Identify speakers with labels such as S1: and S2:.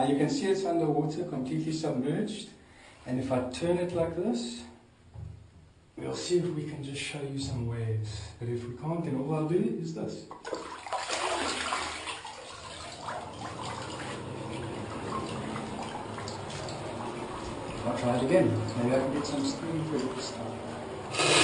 S1: You can see it's underwater, completely submerged. And if I turn it like this, we'll see if we can just show you some waves. But if we can't, then all I'll do is this. I'll try it again. Maybe I can get some steam for it this time.